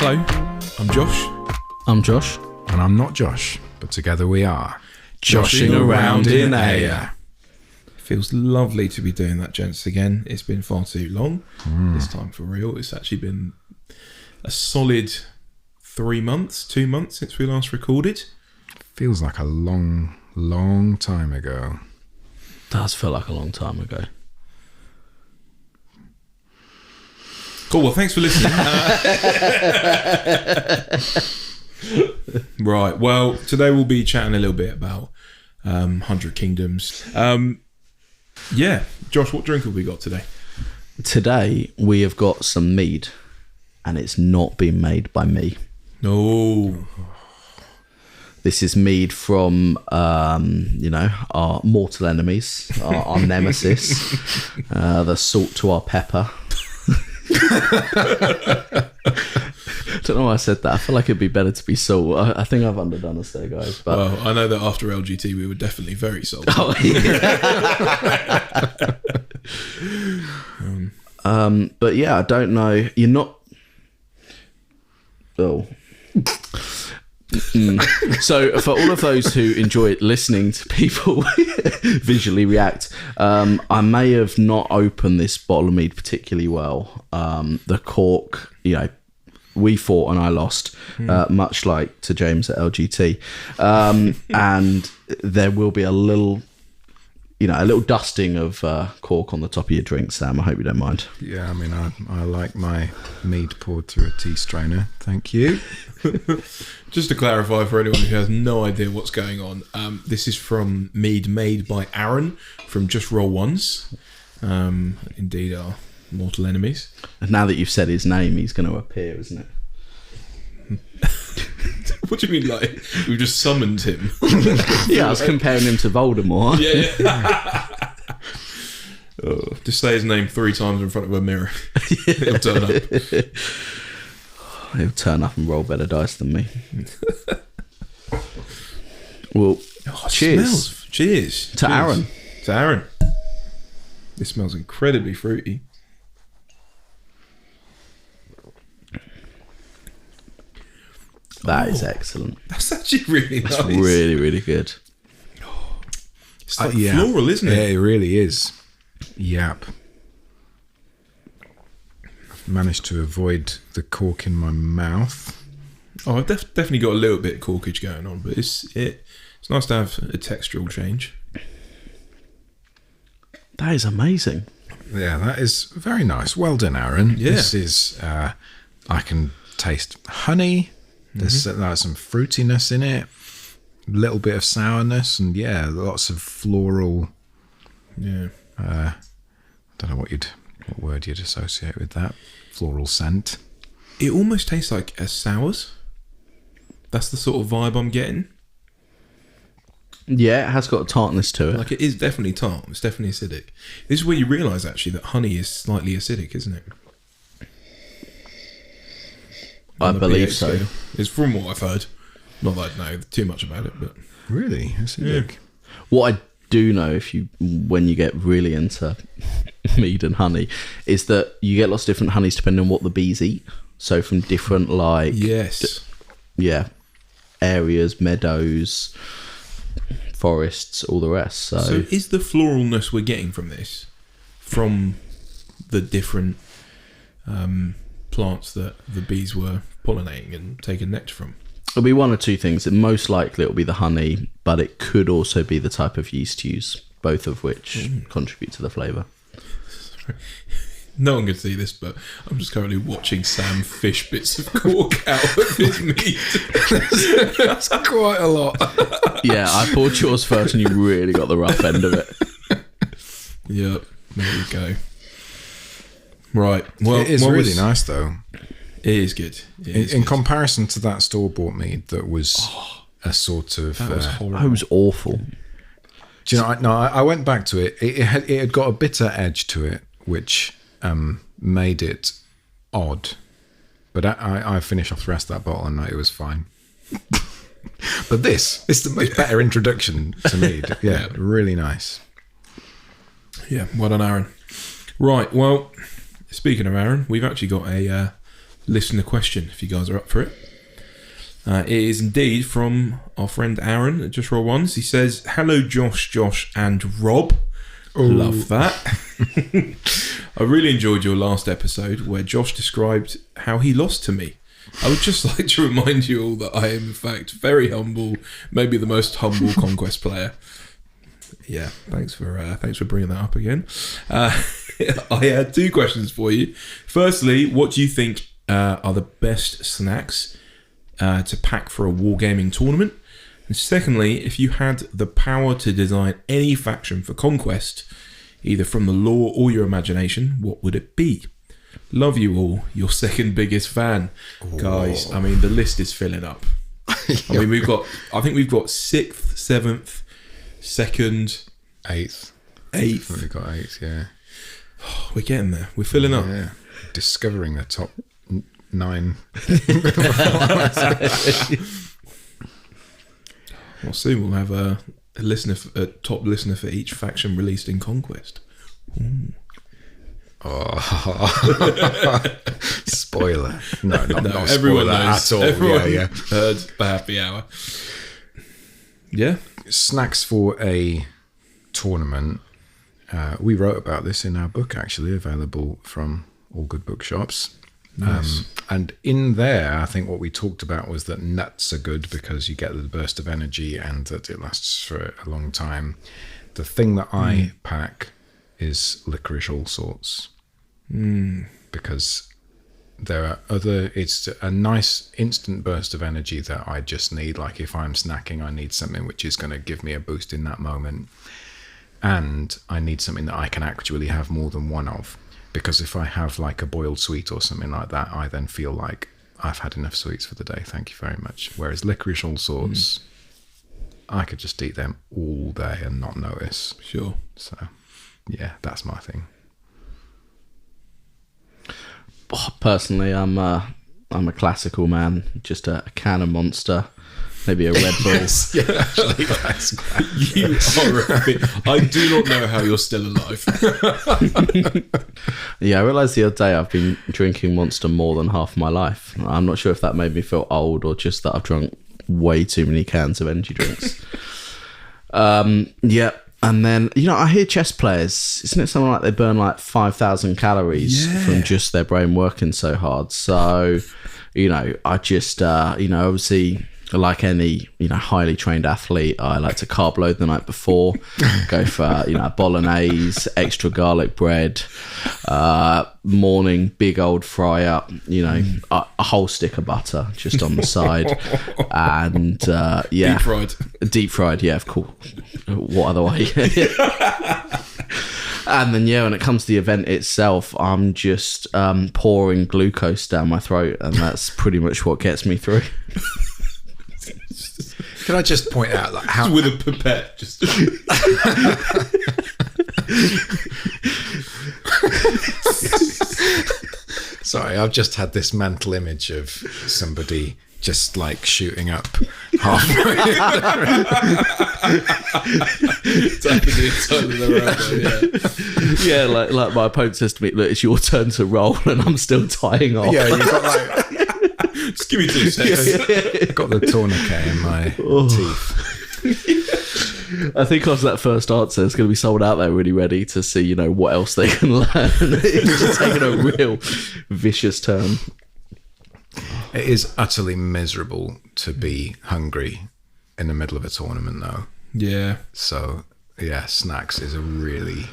Hello, I'm Josh. I'm Josh. And I'm not Josh, but together we are Joshing around in air. Feels lovely to be doing that, gents, again. It's been far too long. This time for real. It's actually been a solid 2 months since we last recorded. Feels like a long, long time ago. Does feel like a long time ago. Cool, well, thanks for listening. Right, well, today we'll be chatting a little bit about 100 Kingdoms. Yeah, Josh, what drink have we got today? Today we have got some mead, and it's not been made by me. No. This is mead from, our mortal enemies, our nemesis, the salt to our pepper. Don't know why I said that. I feel like it'd be better to be salt. I think I've underdone us there, guys. But Well, I know that after LGT we were definitely very salty. Oh, yeah. But yeah, I don't know. You're not. Oh. So for all of those who enjoy listening to people visually react, I may have not opened this bottle of mead particularly well. The cork, we fought and I lost, much like to James at LGT, and there will be a little dusting of cork on the top of your drink, Sam. I hope you don't mind. Yeah, I mean, I like my mead poured through a tea strainer. Thank you. Just to clarify for anyone who has no idea what's going on, this is from mead made by Aaron from Just Roll Ones. Indeed, our mortal enemies. And now that you've said his name, he's going to appear, isn't it? What do you mean, like we've just summoned him? Yeah, I was comparing him to Voldemort. Yeah. Just say his name 3 times in front of a mirror. He'll turn up. He'll turn up and roll better dice than me. Well, cheers. Cheers. To Aaron. To Aaron. This smells incredibly fruity. That is excellent. That's actually really nice. That's really, really good. It's like floral, isn't it? Yeah, it really is. Yep. I've managed to avoid the cork in my mouth. Oh, I've definitely got a little bit of corkage going on, but it's nice to have a textural change. That is amazing. Yeah, that is very nice. Well done, Aaron. Yeah. This is, I can taste honey. There's some fruitiness in it. A little bit of sourness, and yeah, lots of floral. Yeah. I don't know what word you'd associate with that. Floral scent. It almost tastes like a sours. That's the sort of vibe I'm getting. Yeah, it has got a tartness to it. Like, it is definitely tart. It's definitely acidic. This is where you realise, actually, that honey is slightly acidic, isn't it? I believe so. Scale. It's from what I've heard. Not that I know too much about it, but Really acidic. Yeah. What I do know, when you get really into mead and honey, is that you get lots of different honeys depending on what the bees eat. So from different, yes, areas, meadows, forests, all the rest. So is the floralness we're getting from this from the different plants that the bees were pollinating and taking nectar from? it'll be one or two things. Most likely it'll be the honey, but it could also be the type of yeast used, both of which contribute to the flavour. No one can see this, but I'm just currently watching Sam fish bits of cork out of his meat. That's quite a lot. Yeah, I poured yours first and you really got the rough end of it. Yep, there we go. Right, well, it is really nice though. It is good. In comparison to that store-bought mead that was a sort of... That was horrible. That was awful. Do you know, I went back to it. It had got a bitter edge to it, which made it odd. But I finished off the rest of that bottle and it was fine. But this is the much better introduction to mead. Yeah, really nice. Yeah, well done, Aaron. Right, well, speaking of Aaron, we've actually got a listener question, if you guys are up for it. It is indeed from our friend Aaron at Just Roll Ones. He says, "Hello, Josh, and Rob." Love that. I really enjoyed your last episode where Josh described how he lost to me. I would just like to remind you all that I am, in fact, very humble, maybe the most humble Conquest player. Yeah, thanks for bringing that up again. I had 2 questions for you. Firstly, what do you think are the best snacks to pack for a wargaming tournament? And secondly, if you had the power to design any faction for Conquest, either from the lore or your imagination, what would it be? Love you all, your second biggest fan. Ooh. Guys, I mean, the list is filling up. I mean, we've got 6th, 7th, 2nd, 8th. We've got 8th, yeah. We're getting there. We're filling up. Yeah. Discovering the top 9. Well, soon we'll have a top listener for each faction released in Conquest. Ooh. Oh, spoiler! No, not everyone spoiler knows. at all. Everyone yeah. heard the happy hour. Yeah, snacks for a tournament. We wrote about this in our book, actually, available from all good bookshops. Nice. And in there, I think what we talked about was that nuts are good because you get the burst of energy and that it lasts for a long time. The thing that I pack is licorice all sorts, because there are it's a nice instant burst of energy that I just need. Like if I'm snacking, I need something which is going to give me a boost in that moment, and I need something that I can actually have more than one of, because if I have like a boiled sweet or something like that, I then feel like I've had enough sweets for the day, thank you very much. Whereas licorice all sorts, I could just eat them all day and not notice. Sure. So yeah, that's my thing. Personally, I'm a classical man. Just a can of Monster, maybe a Red Bull. Yes, yeah, actually, that's great. You are a bit, I do not know how you're still alive. Yeah, I realised the other day I've been drinking Monster more than half my life. I'm not sure if that made me feel old or just that I've drunk way too many cans of energy drinks. Yeah. And then, I hear chess players, isn't it something like they burn like 5,000 calories from just their brain working so hard? So, I just, obviously, like any, highly trained athlete, I like to carb load the night before, go for, bolognese, extra garlic bread, morning, big old fry up, a whole stick of butter just on the side. And, Deep fried, yeah, of course. What other way? And then, when it comes to the event itself, I'm just pouring glucose down my throat, and that's pretty much what gets me through. Can I just point out like how with a pipette, just sorry, I've just had this mental image of somebody just like shooting up halfway. Yeah, like my opponent says to me, "Look, it's your turn to roll," and I'm still tying off. Yeah, you've got like. Just give me 2 seconds. I've got the tourniquet in my teeth. I think after that first answer, there's going to be someone out there really ready to see, what else they can learn. It's just taking a real vicious turn. It is utterly miserable to be hungry in the middle of a tournament, though. Yeah. So, yeah, snacks is a really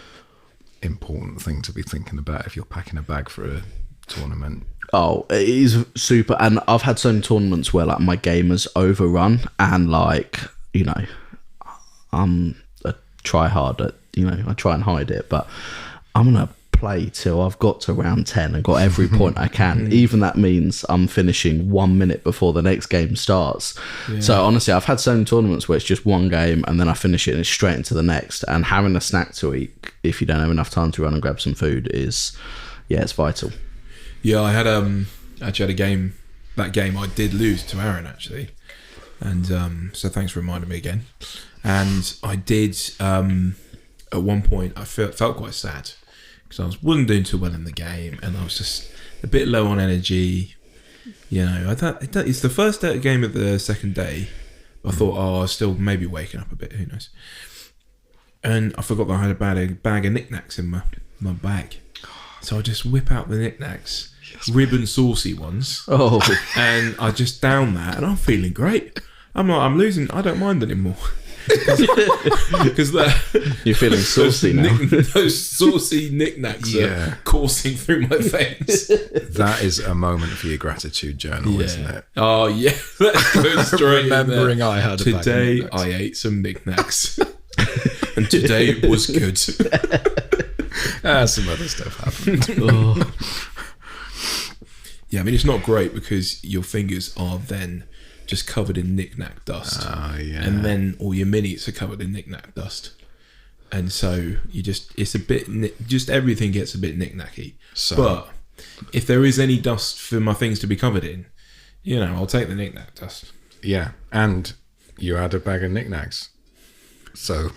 important thing to be thinking about if you're packing a bag for a tournament. Oh, it is super. And I've had so many tournaments where like my game is overrun and like, I'm a try hard at, I try and hide it, but I'm going to play till I've got to round 10 and got every point I can. Even that means I'm finishing 1 minute before the next game starts. Yeah. So honestly, I've had so many tournaments where it's just one game and then I finish it and it's straight into the next. And having a snack to eat, if you don't have enough time to run and grab some food, it's vital. Yeah, I had actually had a game. That game I did lose to Aaron actually, and so thanks for reminding me again. And I did at one point I felt quite sad because I wasn't doing too well in the game, and I was just a bit low on energy. You know, it's the first game of the second day. I thought, I was still maybe waking up a bit. Who knows? And I forgot that I had a bag of knickknacks in my bag. So I just whip out the knickknacks, ribbon saucy ones. Oh, and I just down that, and I'm feeling great. I'm losing. I don't mind anymore. Because you're feeling saucy now. Those saucy knickknacks are coursing through my veins. That is a moment for your gratitude journal, isn't it? Oh yeah, let's go straight Remembering in there. I had a bag of Today knickknacks. I ate some knickknacks, and today it was good. Some other stuff happened. Yeah, I mean, it's not great because your fingers are then just covered in knick-knack dust. And then all your minis are covered in knick-knack dust. And so it's a bit, just everything gets a bit knick-knacky. So, but if there is any dust for my things to be covered in, you know, I'll take the knick-knack dust. Yeah, and you had a bag of knickknacks. So,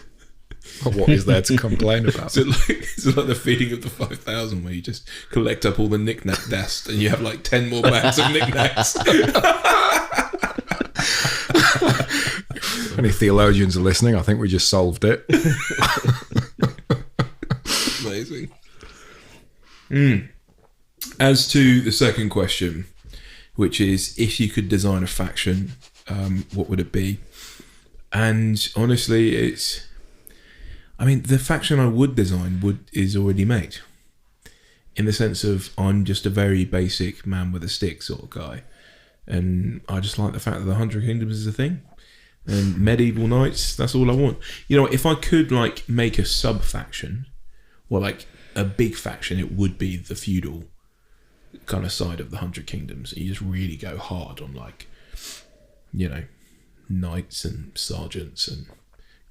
what is there to complain about? It's like the feeding of the 5,000 where you just collect up all the knick-knack dust and you have like 10 more bags of knick-knacks. If any theologians are listening, I think we just solved it. Amazing. As to the second question, which is if you could design a faction, what would it be? And honestly, the faction I would design is already made. In the sense of I'm just a very basic man with a stick sort of guy. And I just like the fact that the 100 Kingdoms is a thing. And medieval knights, that's all I want. You know, if I could like make a sub-faction, or like a big faction, it would be the feudal kind of side of the 100 Kingdoms. You just really go hard on like, you know, knights and sergeants and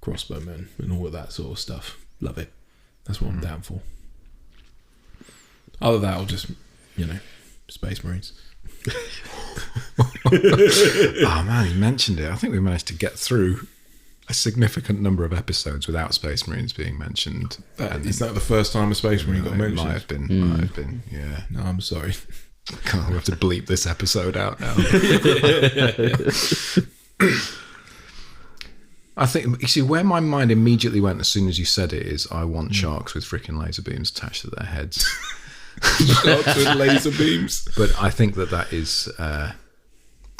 crossbowmen and all of that sort of stuff. Love it. That's what I'm down for. Other than that, I'll just, you know, Space Marines. Oh man, you mentioned it. I think we managed to get through a significant number of episodes without Space Marines being mentioned. Is that the first time a Space Marine got mentioned? Might have been, yeah. No, I'm sorry. God, we have to bleep this episode out now. I think, you see, where my mind immediately went as soon as you said it is, I want sharks with freaking laser beams attached to their heads. Sharks with laser beams. But I think that is,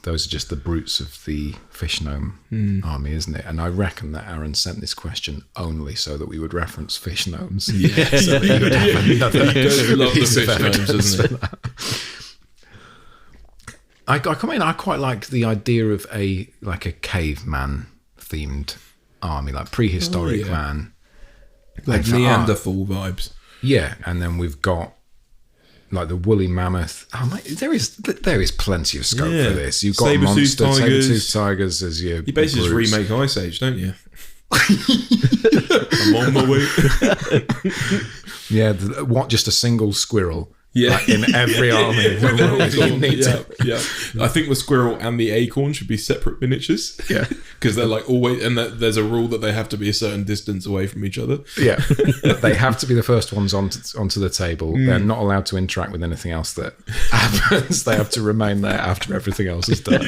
those are just the brutes of the fish gnome army, isn't it? And I reckon that Aaron sent this question only so that we would reference fish gnomes. Yeah. So that you would have another He does love the piece of fish gnomes, evidence doesn't for that. I quite like the idea of a caveman themed army, like prehistoric man, like and for Neanderthal vibes. Yeah, and then we've got like the woolly mammoth. Oh, mate, there is plenty of scope for this. You've got Saber-toothed monster tigers. saber-toothed tigers as your. You basically brutes. just remake Ice Age, don't you? I'm on my way. Yeah, just a single squirrel. Yeah, like in every army. Yeah. I think the squirrel and the acorn should be separate miniatures. Yeah, because they're like always, and there's a rule that they have to be a certain distance away from each other. Yeah, they have to be the first ones onto the table. They're not allowed to interact with anything else that happens. They have to remain there after everything else is done.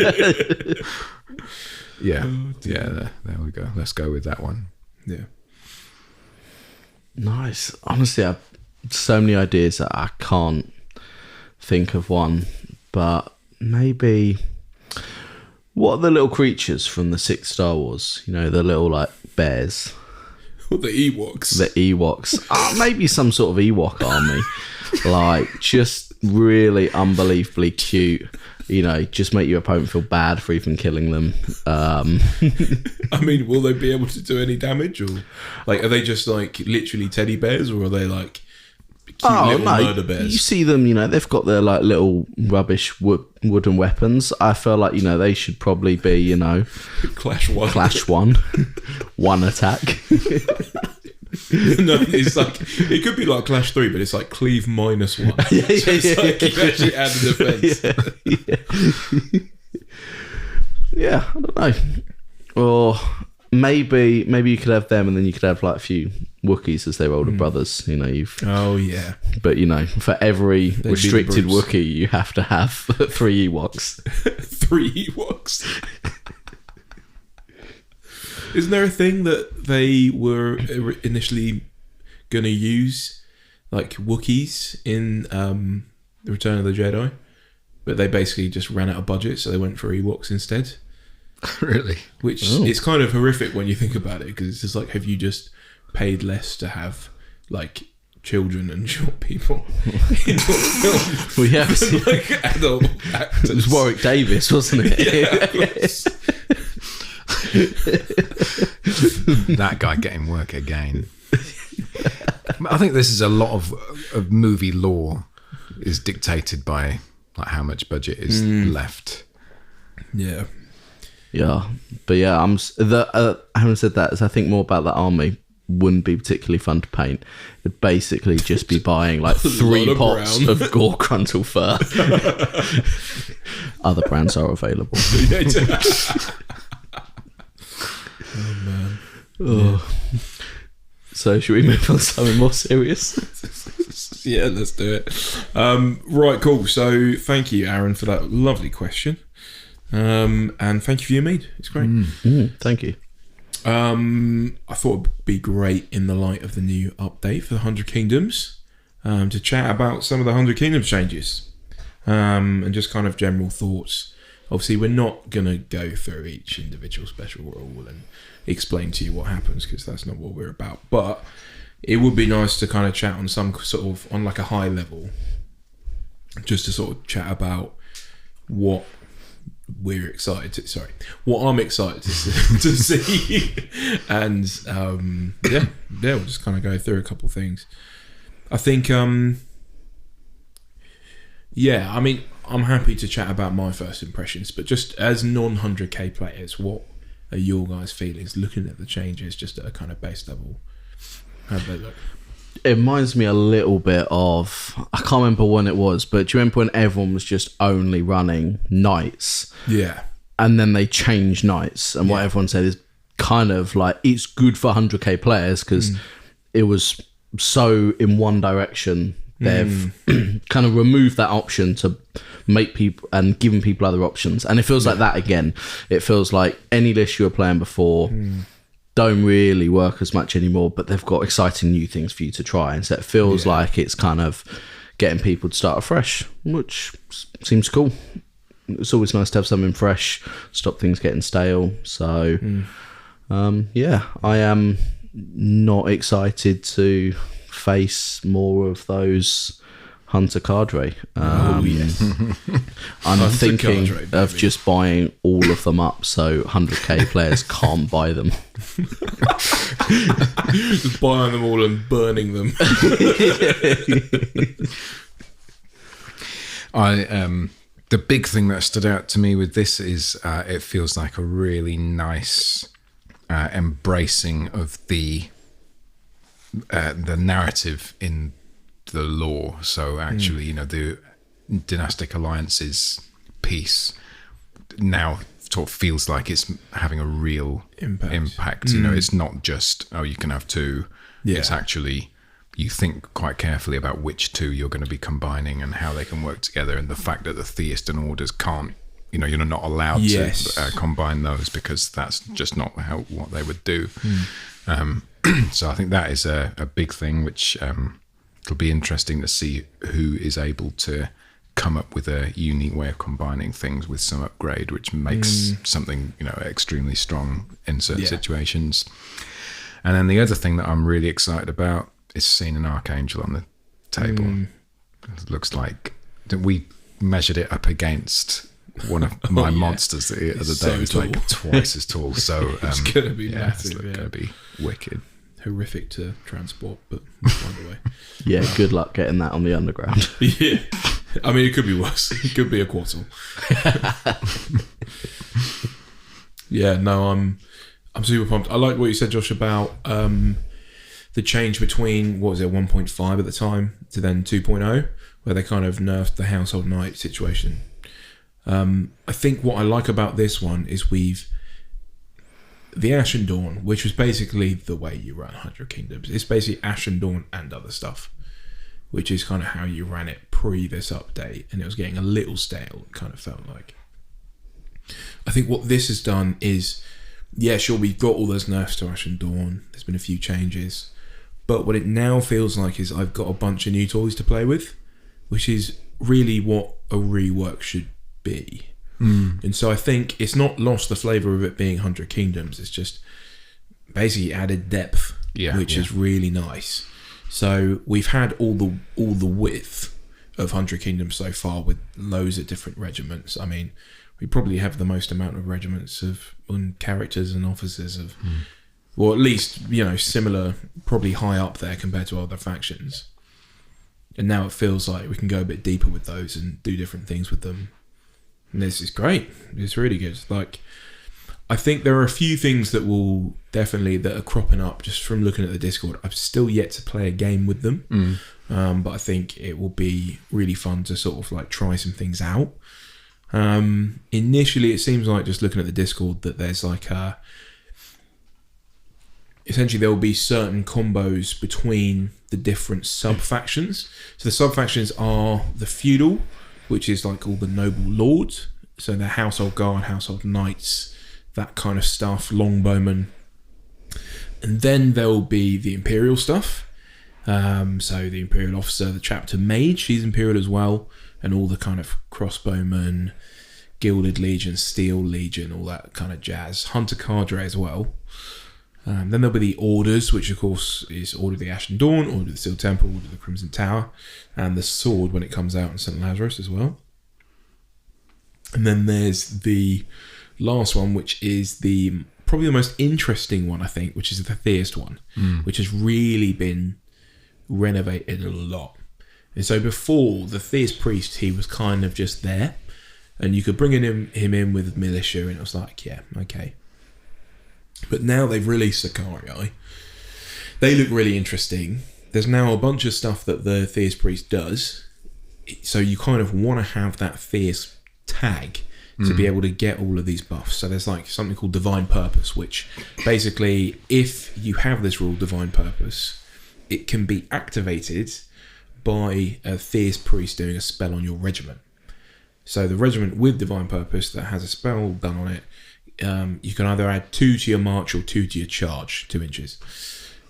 Yeah, there we go. Let's go with that one. Yeah, nice. Honestly, I've so many ideas that I can't think of one, but maybe what are the little creatures from the 6 Star Wars? You know, the little like bears. Or the Ewoks. The Ewoks. Maybe some sort of Ewok army. Like just really unbelievably cute. You know, just make your opponent feel bad for even killing them. I mean, will they be able to do any damage, or like are they just like literally teddy bears, or are they like cute little murder bears? You see them, you know, they've got their like little rubbish wooden weapons. I feel like, you know, they should probably be, you know, Clash 1. One attack. No, it's like it could be like Clash 3, but it's like cleave -1. So it's like you actually add a defense. Yeah, I don't know. Or maybe you could have them, and then you could have like a few Wookiees as their older brothers. You know, Oh yeah. but you know, for every the restricted Bruce. Wookiee, you have to have 3 Ewoks. 3 Ewoks. Isn't there a thing that they were initially going to use, like Wookiees in The Return of the Jedi, but they basically just ran out of budget, so they went for Ewoks instead? Really? Which is kind of horrific when you think about it, because it's just like, have you just paid less to have like children and short people in your film? Well, yeah, than, like adult actors? it was Warwick Davis, wasn't it? Yeah, of course. That guy getting work again. I think this is a lot of movie lore is dictated by like how much budget is left. Yeah. Yeah, but yeah, having said that, is I think more about that army wouldn't be particularly fun to paint. It'd basically just be buying like 3 lot of pots brown. of Gore Gruntle fur. Other brands are available. Oh man. Oh. So should we move on to something more serious? Yeah, let's do it. Right, cool. So thank you, Aaron, for that lovely question. And thank you for your mead. It's great. Thank you. I thought it'd be great in the light of the new update for the 100 Kingdoms to chat about some of the 100 Kingdoms changes and just kind of general thoughts. Obviously, we're not going to go through each individual special rule and explain to you what happens, because that's not what we're about. But it would be nice to kind of chat on some sort of, on like a high level, just to sort of chat about what we're excited to, what I'm excited to see. And we'll just kind of go through a couple of things. I think, I mean, I'm happy to chat about my first impressions, but just as non-100k players, what are your guys' feelings looking at the changes just at a kind of base level? How do they look? It reminds me a little bit of, I can't remember when it was, but do you remember when everyone was just only running knights? Yeah. And then they changed knights, and what everyone said is kind of like, it's good for 100k players because it was so in one direction. They've kind of removed that option to make people and giving people other options. And it feels like that again. It feels like any list you were playing before don't really work as much anymore, but they've got exciting new things for you to try. And so it feels like it's kind of getting people to start afresh, which seems cool. It's always nice to have something fresh, stop things getting stale. So, I am not excited to face more of those Hunter cadre. Yes. I'm Hunter thinking cadre, of baby. just buying all of them up so 100k players can't buy them. Just buying them all and burning them. The big thing that stood out to me with this is it feels like a really nice embracing of the narrative in the lore. So actually, the dynastic alliances piece now sort of feels like it's having a real impact. It's not just, you can have 2. Yeah. It's actually, you think quite carefully about which 2 you're going to be combining and how they can work together, and the fact that the theist and orders can't, you're not allowed to combine those because that's just not what they would do. So I think that is a big thing, which it'll be interesting to see who is able to come up with a unique way of combining things with some upgrade, which makes something extremely strong in certain situations. And then the other thing that I'm really excited about is seeing an Archangel on the table. It looks like that we measured it up against one of my monsters the other day. It was tall. like twice as tall. So It's gonna be massive. It's going to be wicked. Horrific to transport, but by the way. Yeah, good luck getting that on the underground. Yeah. I mean, it could be worse. It could be a quartal. I'm super pumped. I like what you said, Josh, about the change between, what was it, 1.5 at the time to then 2.0, where they kind of nerfed the household knight situation. I think what I like about this one is we've the Ashen Dawn, which was basically the way you ran 100 Kingdoms. It's basically Ashen Dawn and other stuff, which is kind of how you ran it pre this update, and it was getting a little stale, it kind of felt like. I think what this has done is, yeah, sure, we've got all those nerfs to Ashen Dawn, there's been a few changes, but what it now feels like is I've got a bunch of new toys to play with, which is really what a rework should be. And so I think it's not lost the flavour of it being 100 Kingdoms, it's just basically added depth, which is really nice. So we've had all the width of 100 Kingdoms so far with loads of different regiments. I mean, we probably have the most amount of regiments of characters and officers of, or at least, you know, similar, probably high up there compared to other factions. And now it feels like we can go a bit deeper with those and do different things with them. And this is great. It's really good. Like, I think there are a few things that are cropping up just from looking at the Discord. I've still yet to play a game with them, but I think it will be really fun to sort of like try some things out. Initially, it seems like just looking at the Discord that there's like essentially there will be certain combos between the different sub-factions. So the sub-factions are the feudal, which is like all the noble lords. So the household guard, household knights, that kind of stuff, longbowmen. And then there will be the imperial stuff. So the imperial officer, the chapter mage, she's imperial as well. And all the kind of crossbowmen, gilded legion, steel legion, all that kind of jazz. Hunter cadre as well. Then there'll be the orders, which of course is Order of the Ashen Dawn, Order of the Steel Temple, Order of the Crimson Tower, and the sword when it comes out in St. Lazarus as well. And then there's the last one, which is probably the most interesting one, I think, which is the Theist one, which has really been renovated a lot. And so before, the Theist priest, he was kind of just there, and you could bring him in with militia, and it was like, yeah, okay. But now they've released Sicarii. They look really interesting. There's now a bunch of stuff that the Theist priest does, so you kind of want to have that Theist tag to be able to get all of these buffs. So there's like something called Divine Purpose, which basically, if you have this rule, Divine Purpose, it can be activated by a Theist priest doing a spell on your regiment. So the regiment with Divine Purpose that has a spell done on it, you can either add 2 to your march or 2 to your charge, 2 inches.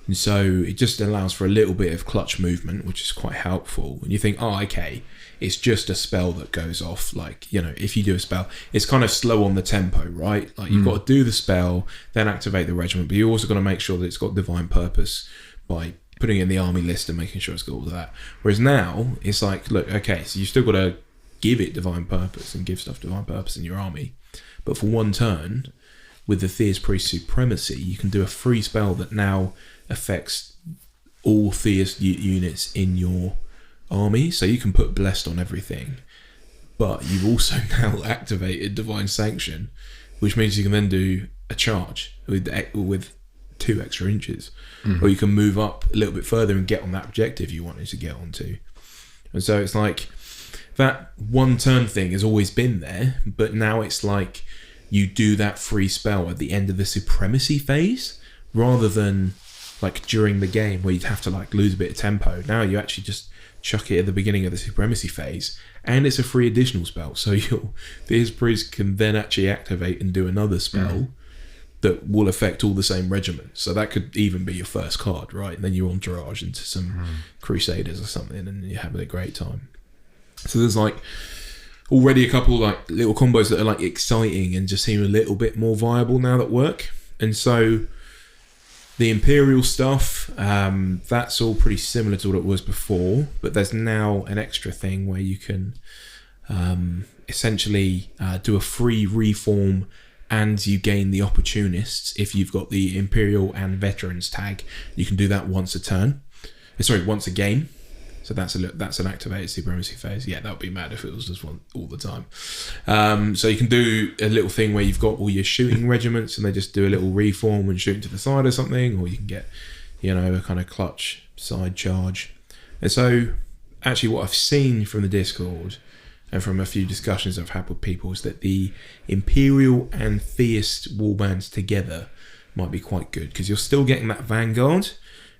And so it just allows for a little bit of clutch movement, which is quite helpful. And you think, oh, okay, it's just a spell that goes off. Like, you know, if you do a spell, it's kind of slow on the tempo, right? Like, you've got to do the spell, then activate the regiment, but you also got to make sure that it's got Divine Purpose by putting it in the army list and making sure it's got all of that. Whereas now, it's like, look, okay, so you've still got to give it Divine Purpose and give stuff Divine Purpose in your army. But for one turn, with the Theist Priest Supremacy, you can do a free spell that now affects all Theist units in your army. So you can put Blessed on everything. But you've also now activated Divine Sanction, which means you can then do a charge with 2 extra inches. Or you can move up a little bit further and get on that objective you wanted to get onto. And so it's like, that one turn thing has always been there, but now it's like you do that free spell at the end of the supremacy phase rather than like during the game where you'd have to like lose a bit of tempo. Now you actually just chuck it at the beginning of the supremacy phase, and it's a free additional spell. So Theist priest can then actually activate and do another spell that will affect all the same regiments. So that could even be your first card, right? And then you entourage into some Crusaders or something, and you're having a great time. So there's like already a couple like little combos that are like exciting and just seem a little bit more viable now that work. And so the Imperial stuff, that's all pretty similar to what it was before, but there's now an extra thing where you can essentially do a free reform, and you gain the Opportunists. If you've got the Imperial and Veterans tag, you can do that once a game. So that's an activated supremacy phase. Yeah, that would be mad if it was just one all the time. So you can do a little thing where you've got all your shooting regiments and they just do a little reform and shoot to the side or something, or you can get, you know, a kind of clutch side charge. And so actually what I've seen from the Discord, and from a few discussions I've had with people, is that the Imperial and Theist warbands together might be quite good, because you're still getting that Vanguard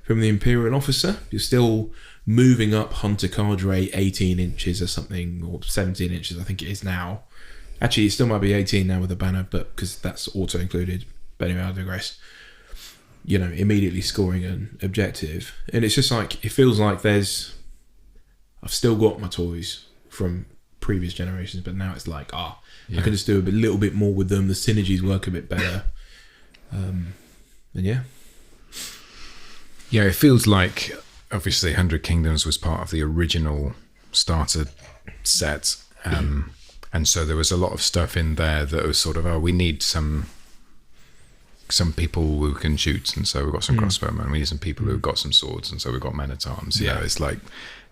from the Imperial officer. You're still moving up Hunter Cadre 18 inches or something, or 17 inches I think it is now. Actually, it still might be 18 now with the banner, but because that's auto included. But anyway, I digress. You know, immediately scoring an objective. And it's just like, it feels like I've still got my toys from previous generations, but now it's like, I can just do a little bit more with them. The synergies work a bit better. And yeah. Yeah, it feels like, obviously, 100 Kingdoms was part of the original starter set. And so there was a lot of stuff in there that was sort of, we need some people who can shoot, and so we've got some crossbowmen. We need some people who've got some swords, and so we've got men-at-arms. Yeah, it's like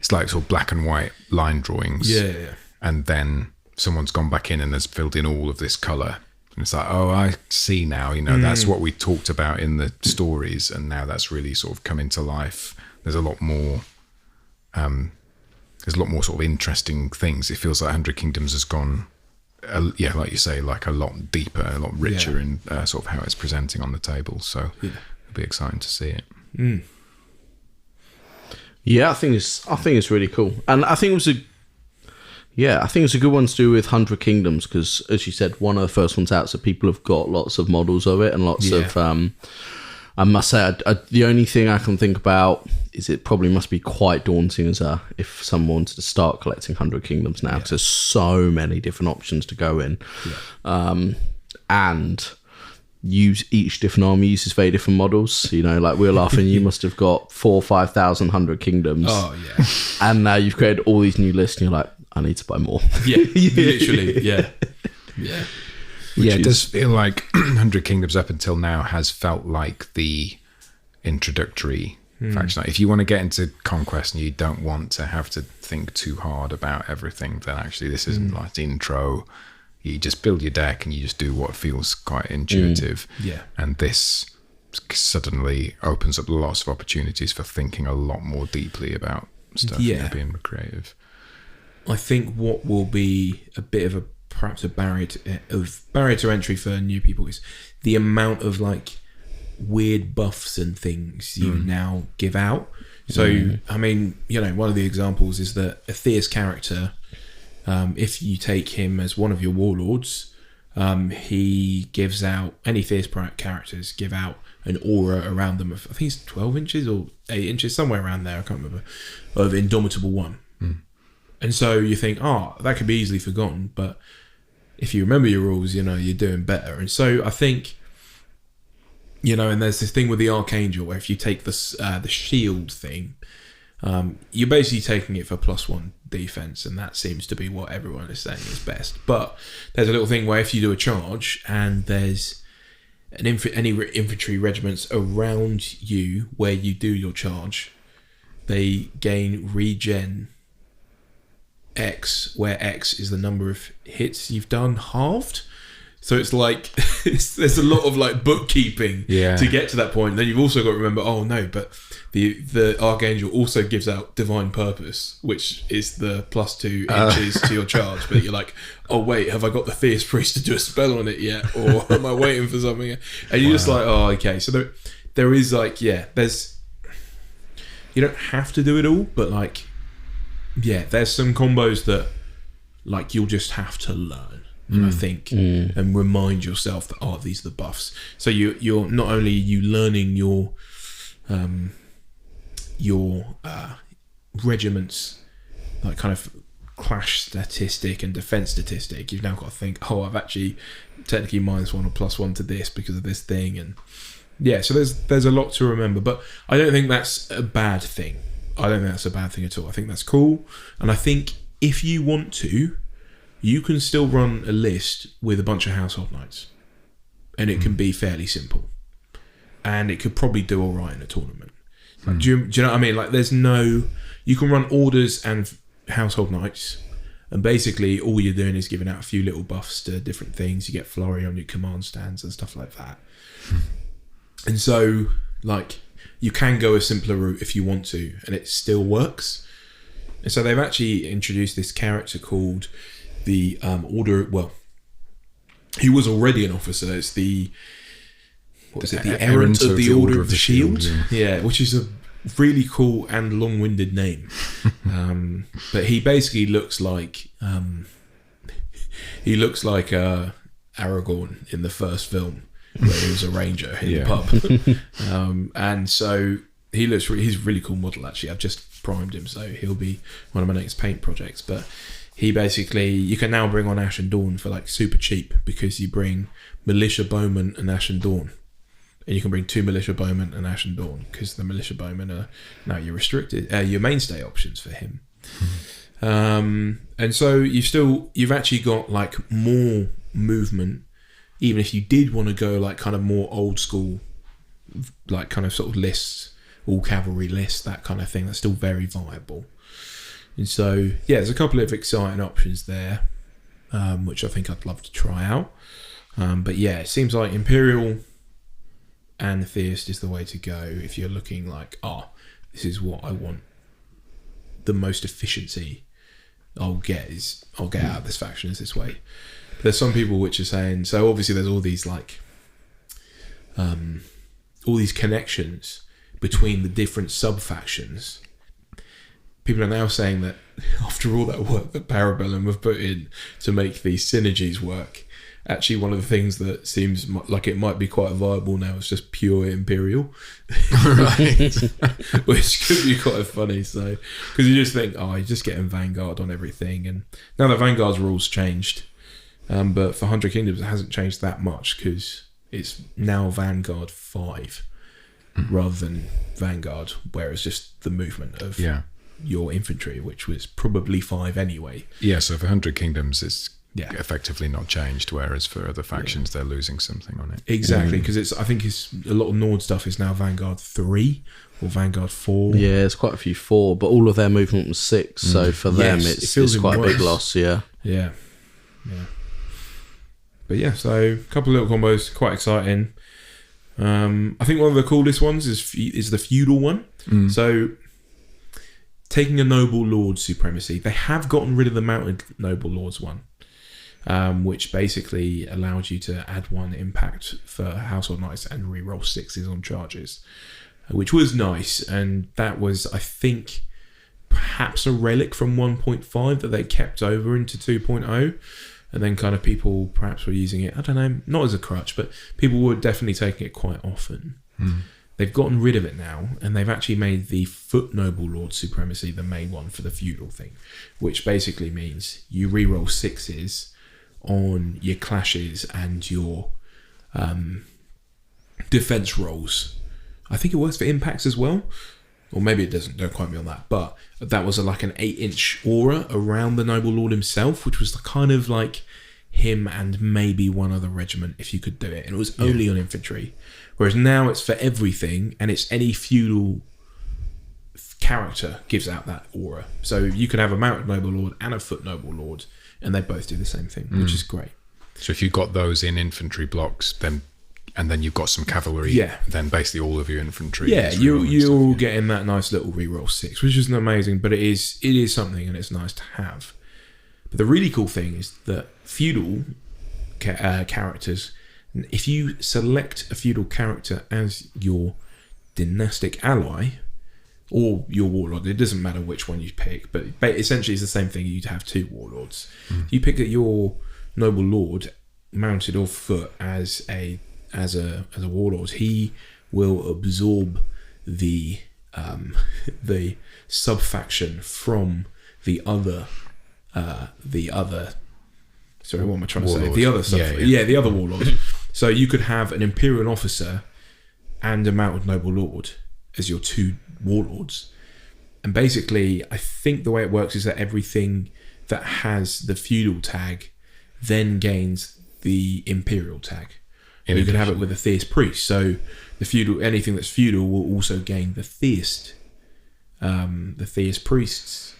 sort of black and white line drawings. Yeah. And then someone's gone back in and has filled in all of this colour. And it's like, I see now, that's what we talked about in the stories, and now that's really sort of coming to life. There's a lot more sort of interesting things. It feels like 100 Kingdoms has gone, like you say, like a lot deeper, a lot richer in sort of how it's presenting on the table. So it'll be exciting to see it. Yeah, I think it's really cool, and I think it's a good one to do with 100 Kingdoms, because, as you said, one of the first ones out, so people have got lots of models of it and lots of. I must say, the only thing I can think about is it probably must be quite daunting if someone wanted to start collecting 100 Kingdoms now, because there's so many different options to go in, and each different army uses very different models. Like we were laughing, you must have got 4,000 or 5,000 100 Kingdoms. Oh yeah, and now you've created all these new lists, and you're like, I need to buy more. Yeah, literally, yeah. It does feel like 100 Kingdoms up until now has felt like the introductory faction. If you want to get into Conquest and you don't want to have to think too hard about everything, then actually this isn't like the intro. You just build your deck and you just do what feels quite intuitive. Yeah. And this suddenly opens up lots of opportunities for thinking a lot more deeply about stuff and being creative. I think what will be a bit of perhaps a barrier to entry for new people is the amount of like weird buffs and things you now give out. So I mean, one of the examples is that a Theist character, if you take him as one of your warlords, he gives out, any Theist characters give out an aura around them of, I think it's 12 inches or 8 inches, somewhere around there, I can't remember, of Indomitable 1. And so you think, that could be easily forgotten, but if you remember your rules, you're doing better. And so I think, and there's this thing with the Archangel where if you take the shield thing, you're basically taking it for +1 defense, and that seems to be what everyone is saying is best. But there's a little thing where if you do a charge and there's any infantry regiments around you where you do your charge, they gain regen X, where X is the number of hits you've done halved. So it's like there's a lot of like bookkeeping to get to that point. Then you've also got to remember, but the Archangel also gives out Divine Purpose, which is the +2 inches to your charge. But you're like, oh wait, have I got the Theist Priest to do a spell on it yet, or am I waiting for something? And you're just like, okay. So there is like, there's, you don't have to do it all, but like, there's some combos that like you'll just have to learn, and I think, and remind yourself that these are the buffs. So you're not only learning your regiment's like kind of clash statistic and defense statistic. You've now got to think, I've actually technically -1 or +1 to this because of this thing, and so there's a lot to remember. But I don't think that's a bad thing. I don't think that's a bad thing at all. I think that's cool. And I think if you want to, you can still run a list with a bunch of household knights. And it can be fairly simple. And it could probably do all right in a tournament. Like, do you know what I mean? Like, you can run orders and household knights. And basically, all you're doing is giving out a few little buffs to different things. You get flurry on your command stands and stuff like that. And so, like, you can go a simpler route if you want to, and it still works. And so they've actually introduced this character called the Order. Well, he was already an officer. It's the the Errant of the Order of the Shield. Yeah, which is a really cool and long-winded name. But he basically looks like Aragorn in the first film, where he was a ranger in the pub. And so he's a really cool model. Actually, I've just primed him, so he'll be one of my next paint projects. But he basically, you can now bring on Ashen Dawn for like super cheap, because you bring Militia Bowman and Ashen Dawn. And you can bring 2 Militia Bowmen and Ashen Dawn, because the Militia Bowmen are now your restricted, your mainstay options for him. And so you've actually got like more movement, even if you did want to go like kind of more old school, like kind of sort of lists, all cavalry lists, that kind of thing. That's still very viable. And so yeah, there's a couple of exciting options there, which I think I'd love to try out. But yeah, it seems like Imperial and Theist is the way to go if you're looking like, this is what I want. The most efficiency I'll get out of this faction is this way. There's some people which are saying, so obviously there's all these like all these connections between the different sub factions. People are now saying that after all that work that Parabellum have put in to make these synergies work, actually one of the things that seems like it might be quite viable now is just pure Imperial. Right. Which could be quite funny. So, because you just think, you're just getting Vanguard on everything. And now the Vanguard's rules changed. But for 100 Kingdoms, it hasn't changed that much, because it's now Vanguard 5 rather than Vanguard, where it's just the movement of your infantry, which was probably 5 anyway. Yeah, so for 100 Kingdoms, it's effectively not changed, whereas for other factions they're losing something on it. Exactly, because I think a lot of Nord stuff is now Vanguard 3 or Vanguard 4. Yeah, there's quite a few 4, but all of their movement was 6, so for them it's quite a big loss. Yeah. But yeah, so a couple of little combos, quite exciting. I think one of the coolest ones is the feudal one. So taking a noble lord supremacy, they have gotten rid of the mounted noble lords one. Which basically allowed you to add 1 impact for household knights and reroll 6s on charges, which was nice. And that was, I think, perhaps a relic from 1.5 that they kept over into 2.0. And then kind of people perhaps were using it, I don't know, not as a crutch, but people were definitely taking it quite often. They've gotten rid of it now, and they've actually made the foot noble lord supremacy the main one for the feudal thing, which basically means you reroll 6s on your clashes and your defense rolls. I think it works for impacts as well, or maybe it doesn't, don't quote me on that, but that was like an 8-inch aura around the noble lord himself, which was the kind of like him and maybe one other regiment if you could do it, and it was only on infantry, whereas now it's for everything, and it's any feudal character gives out that aura. So you can have a mounted noble lord and a foot noble lord, and they both do the same thing, which is great. So if you've got those in infantry blocks, then you've got some cavalry, then basically all of your infantry. Yeah, you're all getting that nice little reroll 6, which isn't amazing, but it is something, and it's nice to have. But the really cool thing is that feudal characters, if you select a feudal character as your dynastic ally or your warlord, it doesn't matter which one you pick, but essentially it's the same thing. You'd have 2 warlords. If you pick your noble lord mounted or foot as a warlord, he will absorb the sub-faction from the other sorry, what am I trying to say? The other the other warlord. So you could have an Imperial officer and a mounted noble lord as your 2 warlords. And basically, I think the way it works is that everything that has the feudal tag then gains the Imperial tag. You can have it with a Theist priest. So the feudal, anything that's feudal will also gain the Theist priest's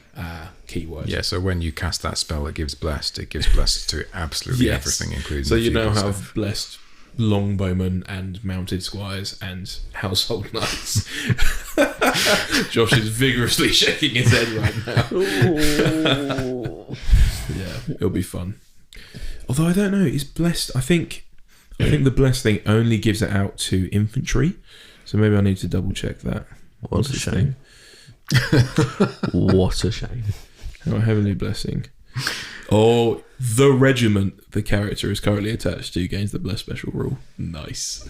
keyword. Yeah, so when you cast that spell, it gives blessed to absolutely everything, including. So you now have blessed longbowmen and mounted squires and household knights. Josh is vigorously shaking his head right now. Yeah, it'll be fun. Although I don't know, it's blessed. I think the blessed thing only gives it out to infantry, so maybe I need to double check that. What a shame. What a shame. Oh, heavenly blessing. Oh, the regiment the character is currently attached to gains the blessed special rule. Nice.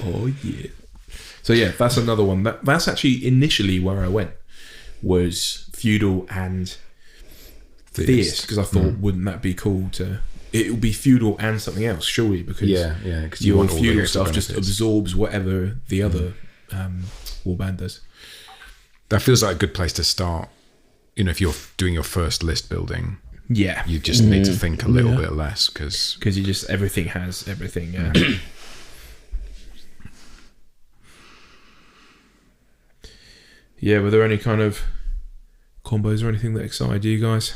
Oh yeah. So yeah, that's another one. That's actually initially where I went, was feudal and theist, because I thought, wouldn't that be cool to? It would be feudal and something else, surely, because because your want all the feudal extra stuff just benefits. absorbs whatever the other warband does. That feels like a good place to start. If you're doing your first list building, Yeah, you just need to think a little bit less because you just everything has everything. Yeah. Yeah, were there any kind of combos or anything that excited you guys?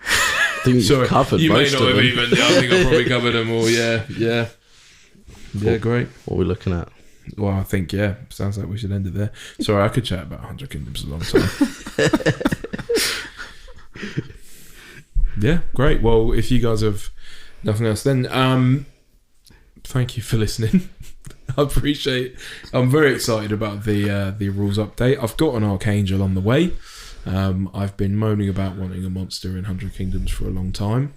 I think you've covered you may most not of have them. even. I think I've probably covered them all. Yeah. Great. What are we looking at? Well, I think sounds like we should end it there. Sorry, I could chat about 100 Kingdoms a long time. Yeah, great. Well, if you guys have nothing else, then thank you for listening. I appreciate. I'm very excited about the rules update. I've got an Archangel on the way. I've been moaning about wanting a monster in 100 Kingdoms for a long time.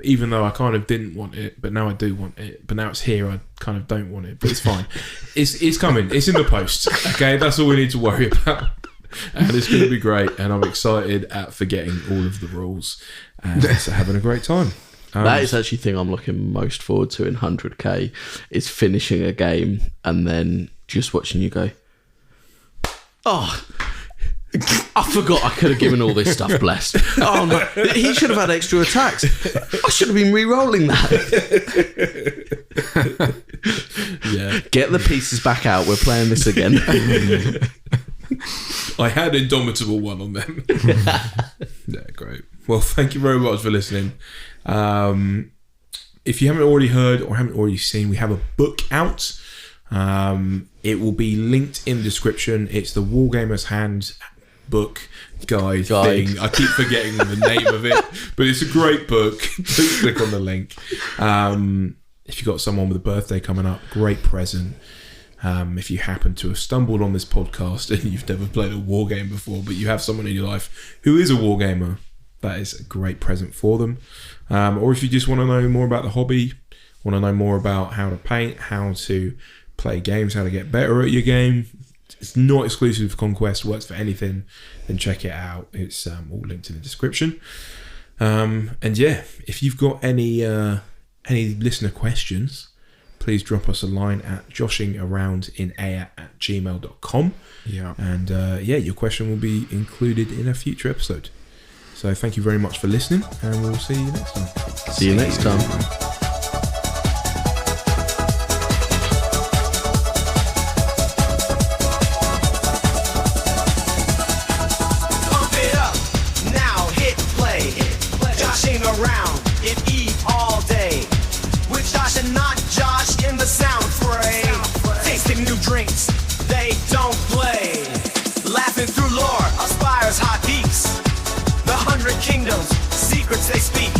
Even though I kind of didn't want it, but now I do want it. But now it's here, I kind of don't want it. But it's fine. It's coming. It's in the post. Okay, that's all we need to worry about. And it's going to be great. And I'm excited at forgetting all of the rules and having a great time. That is actually the thing I'm looking most forward to in 100k, is finishing a game and then just watching you go, oh, I forgot I could have given all this stuff blessed. Oh no, he should have had extra attacks. I should have been re-rolling that. Yeah. Get the pieces back out. We're playing this again. I had Indomitable one on them. Yeah, great. Well, thank you very much for listening. If you haven't already heard or haven't already seen, we have a book out. It will be linked in the description. It's the Wargamer's Handbook guide thing. I keep forgetting the name of it, but it's a great book. Please click on the link. If you've got someone with a birthday coming up, great present. If you happen to have stumbled on this podcast and you've never played a wargame before, but you have someone in your life who is a wargamer, that is a great present for them. Or if you just want to know more about the hobby, want to know more about how to paint, how to play games, how to get better at your game, it's not exclusive to Conquest, works for anything, then check it out. It's all linked in the description. And yeah, if you've got any listener questions, please drop us a line at joshingaroundinaya@gmail.com. Yeah. And your question will be included in a future episode. So thank you very much for listening, and we'll see you next time. See you next time. Around in Eve all day with Josh and not Josh in the sound fray. Tasting new drinks, they don't play. Laughing through lore of Spire's hot peaks. The 100 Kingdoms, secrets they speak.